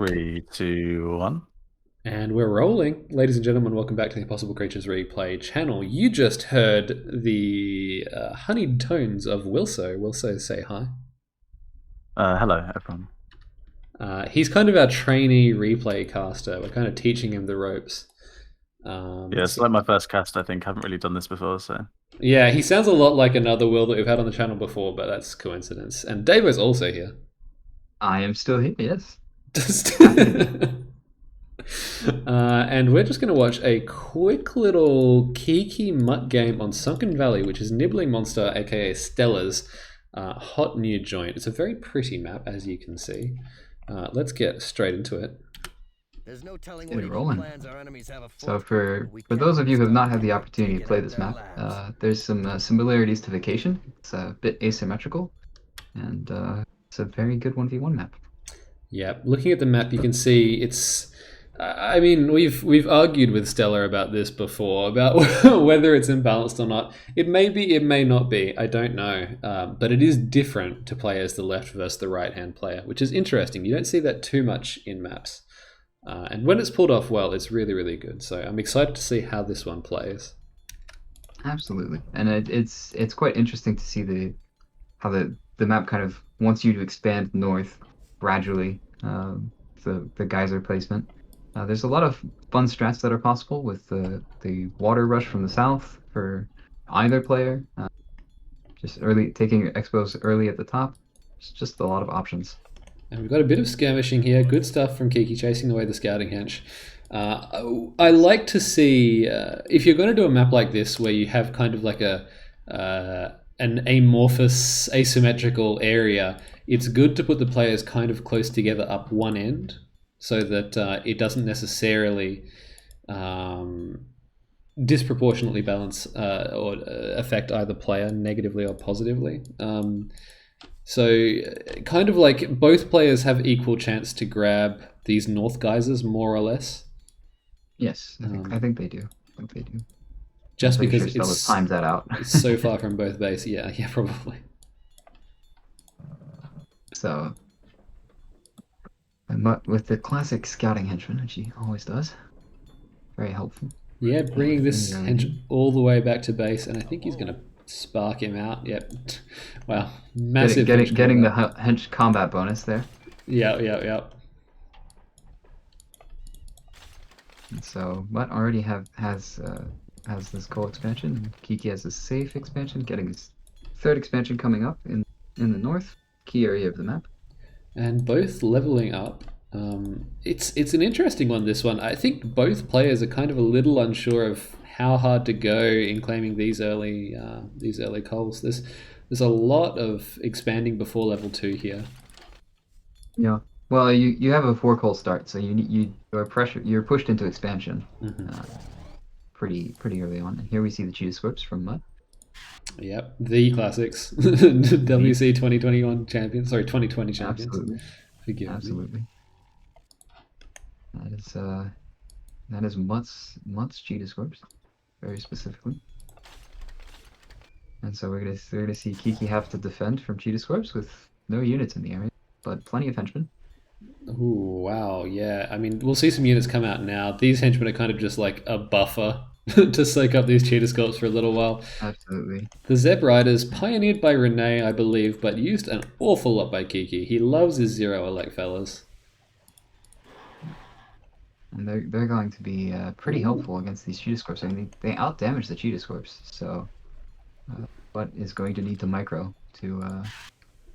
Three, two, one. And we're rolling. Ladies and gentlemen, welcome back to the Impossible Creatures Replay channel. You just heard the honeyed tones of Wilso. Wilso, say hi. Hello, everyone. He's kind of our trainee replay caster. We're kind of teaching him the ropes. Yeah, it's like my first cast, I think. I haven't really done this before, so. Yeah, he sounds a lot like another Will that we've had on the channel before, but that's coincidence. And Davo's also here. I am still here, yes. And we're just going to watch a quick little Kiki mutt game on Sunken Valley, which is Nibbling Monster, aka Stella's hot new joint. It's a very pretty map, as you can see. Let's get straight into it. There's no telling Get what it evil rolling. plans our enemies have afoot. So for those of you who have not had the opportunity to play this map, there's some similarities to Vacation. It's a bit asymmetrical, and it's a very good 1v1 map. Yeah, looking at the map, you can see it's. I mean, we've argued with Stella about this before, about whether it's imbalanced or not. It may be, it may not be. I don't know, but it is different to play as the left versus the right-hand player, which is interesting. You don't see that too much in maps, and when it's pulled off well, it's really, really good. So I'm excited to see how this one plays. Absolutely, and it's quite interesting to see how the map kind of wants you to expand north gradually. The geyser placement. There's a lot of fun strats that are possible with the water rush from the south for either player. Just early taking your expos early at the top. It's just a lot of options. And we've got a bit of skirmishing here. Good stuff from Kiki chasing away the scouting hench. I like to see if you're going to do a map like this where you have kind of like an amorphous, asymmetrical area. It's good to put the players kind of close together up one end, so that it doesn't necessarily disproportionately balance or affect either player negatively or positively. So kind of like both players have equal chance to grab these north geysers, more or less. Yes, I think they do. I think they do. Just I'm pretty because sure Stella's times that out. it's so far from both base. Yeah, probably. So, with the classic scouting henchman, which he always does, very helpful. Yeah, bringing this hench all the way back to base, and I think he's going to spark him out. Yep. Wow, massive. Getting the hench combat bonus there. Yeah. And so Mutt already has this coal expansion. Kiki has a safe expansion, getting his third expansion coming up in the north, key area of the map. And both leveling up. It's an interesting one, this one. I think both players are kind of a little unsure of how hard to go in claiming these early coals. There's a lot of expanding before level 2 here. Yeah. Well, you have a 4 coal start, so you're pushed into expansion pretty early on. And here we see the cheetah squibs from Mutt. Yep, the classics. WC 2021 champions. Sorry, 2020 champions. Absolutely. Forgive Absolutely. me. That is Mutt's cheetah squibs, very specifically. And so we're gonna see Kiki have to defend from cheetah squibs with no units in the area, but plenty of henchmen. Ooh, wow, yeah. I mean, we'll see some units come out now. These henchmen are kind of just like a buffer to soak up these cheetah sculpts for a little while. Absolutely. The Zeb Riders, pioneered by Renee, I believe, but used an awful lot by Kiki. He loves his zero elect fellas. And they're going to be pretty helpful against these cheetah squibs. I mean, they outdamage the cheetah squibs, so Butt is going to need to micro to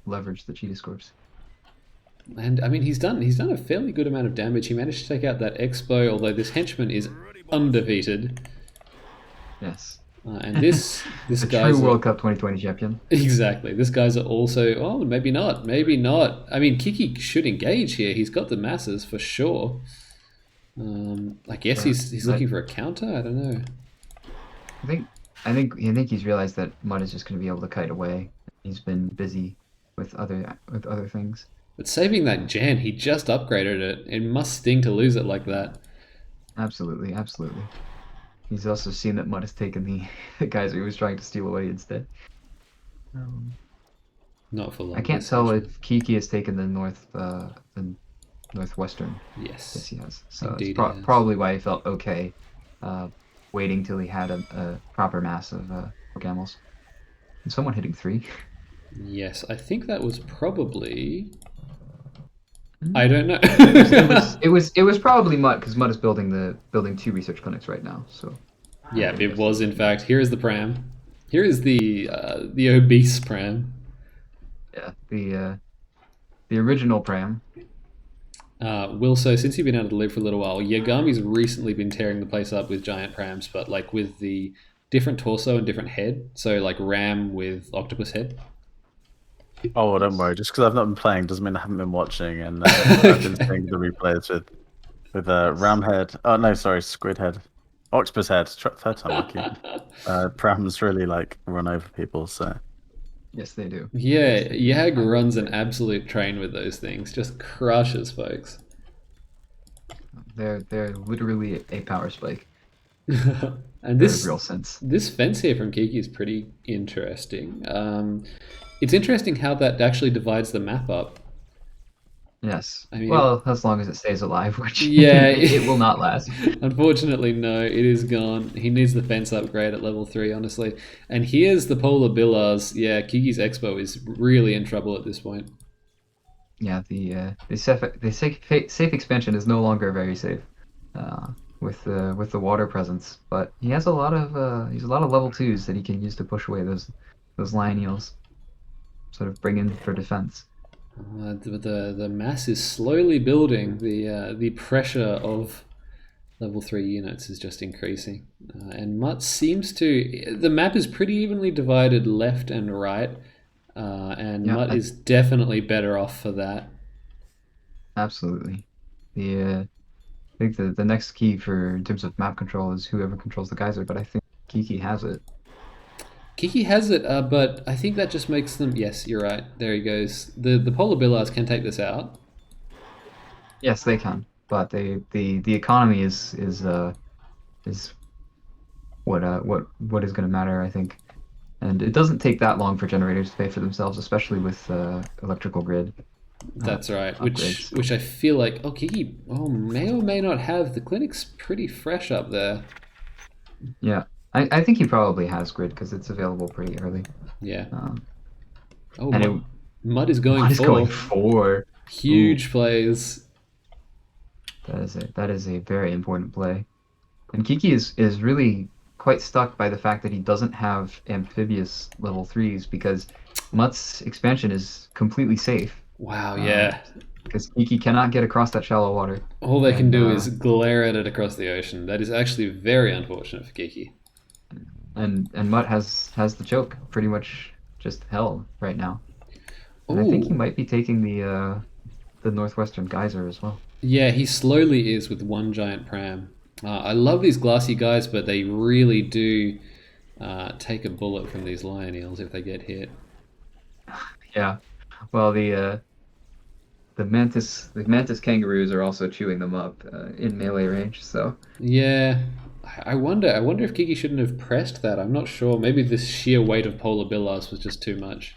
leverage the cheetah squibs. And I mean, he's done a fairly good amount of damage. He managed to take out that Expo, although this henchman is undefeated. Yes. And this The guy's true World Cup 2020 champion. exactly. This guy's are also. Oh, maybe not. Maybe not. I mean, Kiki should engage here. He's got the masses for sure. I guess he's looking for a counter. I don't know. I think he's realized that Mud is just going to be able to kite away. He's been busy with other things. But saving that gen, he just upgraded it. It must sting to lose it like that. Absolutely. He's also seen that Mud has taken the guys he was trying to steal away instead. Not for long. I can't tell if Kiki has taken the northwestern. Yes. Yes, he has. So Indeed it's he has. probably why he felt okay waiting till he had a proper mass of Gamels. And someone hitting 3. Yes, I think that was probably. Mm. I don't know. It was probably Mutt, because Mutt is building 2 research clinics right now. So Yeah, it was in fact. Here is the pram. Here is the obese pram. yeah, the original pram. Wilso, since you've been out of the loop for a little while, Yagami's recently been tearing the place up with giant prams, but like with the different torso and different head. So like ram with octopus head. Oh, don't worry. Just because I've not been playing doesn't mean I haven't been watching, and I've been seeing the replays with ram head. Oh no, sorry, squid head, octopus head. Third time lucky. Prams really like run over people, so. Yes, they do. Yeah, Yes, they do. Yag runs an absolute train with those things. Just crushes folks. They're literally a power spike. And In this a real sense. this fence here from Kiki is pretty interesting. It's interesting how that actually divides the map up. Yes. I mean, well, as long as it stays alive, which Yeah. it will not last. Unfortunately, no, it is gone. He needs the fence upgrade at level 3, honestly. And here's the polar billars. Yeah, Kiki's Expo is really in trouble at this point. Yeah, the safe expansion is no longer very safe with the water presence, but he has a lot of level 2s that he can use to push away those lion eels, sort of bring in for defense. The mass is slowly building. The pressure of level 3 units is just increasing. And Mutt seems to... The map is pretty evenly divided left and right. And Mutt is definitely better off for that. Absolutely. I think the next key in terms of map control is whoever controls the geyser, but I think Kiki has it. Kiki has it, but I think that just makes them... Yes, you're right. There he goes. The polar billars can take this out. Yes, they can, but the economy is what is going to matter, I think. And it doesn't take that long for generators to pay for themselves, especially with electrical grid. That's right. Upgrades. Which I feel like Kiki may or may not have. The clinic's pretty fresh up there. Yeah, I think he probably has grid because it's available pretty early. Yeah. And Mud is going Mud is for going 4. huge plays. That is a very important play. And Kiki is really quite stuck by the fact that he doesn't have amphibious level 3s because Mutt's expansion is completely safe. Wow, yeah. Because Kiki cannot get across that shallow water. All they can do is glare at it across the ocean. That is actually very unfortunate for Kiki. And Mutt has the choke pretty much just held right now. And I think he might be taking the northwestern geyser as well. Yeah, he slowly is with one giant pram. I love these glassy guys, but they really do take a bullet from these lion eels if they get hit. Yeah, well the mantis kangaroos are also chewing them up in melee range. So yeah, I wonder if Kiki shouldn't have pressed that. I'm not sure. Maybe the sheer weight of polar billars was just too much.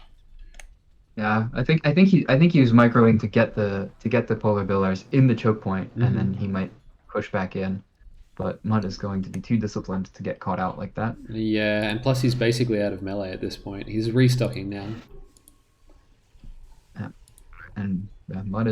Yeah, I think he was microing to get the polar billars in the choke point, and then he might push back in. But Mutt is going to be too disciplined to get caught out like that. Yeah, and plus he's basically out of melee at this point. He's restocking now. Yeah. And Mutt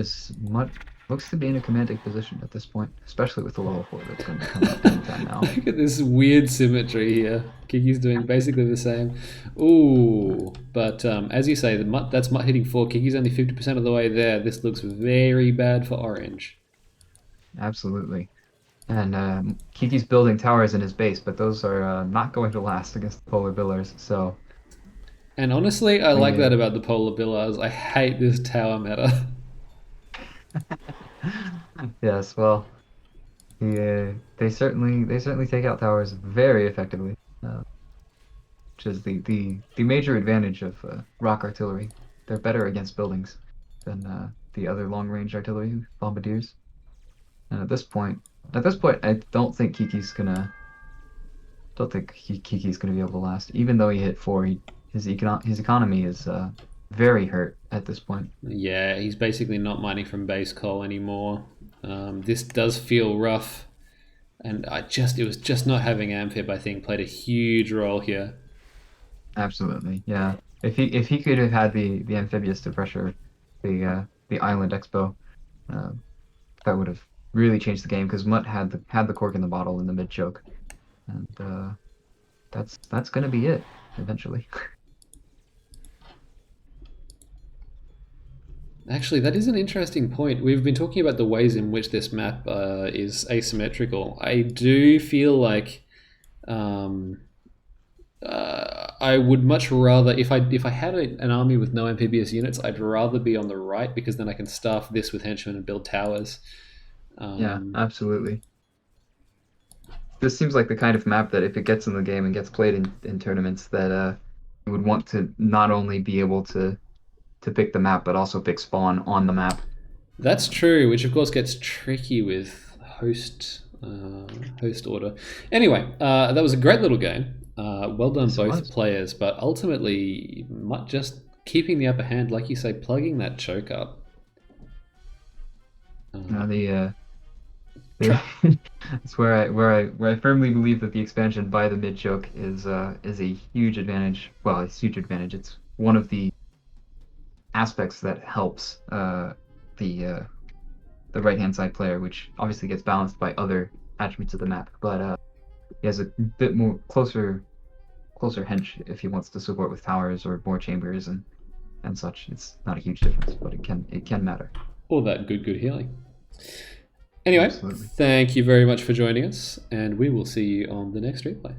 looks to be in a commanding position at this point, especially with the level 4 that's going to come up anytime now. Look at this weird symmetry here. Kiki's doing basically the same. Ooh, but as you say, that's Mutt hitting 4. Kiki's only 50% of the way there. This looks very bad for orange. Absolutely. And Kiki's building towers in his base, but those are not going to last against the polar billars. So. And honestly, I like that about the polar billars. I hate this tower meta. Yes, well, they certainly take out towers very effectively, which is the major advantage of rock artillery. They're better against buildings than the other long-range artillery bombardiers. And at this point, I don't think Kiki's gonna be able to last. Even though he hit 4, his economy is very hurt at this point. Yeah, he's basically not mining from base coal anymore. This does feel rough, and it was just not having Amphib, I think, played a huge role here. Absolutely, yeah. If he could have had the amphibious to pressure the island expo, that would have really changed the game because Mutt had the cork in the bottle in the mid choke, and that's gonna be it eventually. Actually, that is an interesting point. We've been talking about the ways in which this map is asymmetrical. I do feel like I would much rather, if I had an army with no amphibious units, I'd rather be on the right because then I can staff this with henchmen and build towers. Yeah, absolutely. This seems like the kind of map that if it gets in the game and gets played in tournaments, that you would want to not only be able to pick the map, but also pick spawn on the map. That's true, which of course gets tricky with host order. Anyway, that was a great little game. Well done, both players, but ultimately, just keeping the upper hand, like you say, plugging that choke up. It's where I firmly believe that the expansion by the mid choke is a huge advantage. Well, it's a huge advantage. It's one of the aspects that helps the right hand side player, which obviously gets balanced by other attributes of the map. But he has a bit more closer hench if he wants to support with towers or more chambers and such. It's not a huge difference, but it can matter. All that good healing. Anyway, Absolutely. Thank you very much for joining us, and we will see you on the next replay.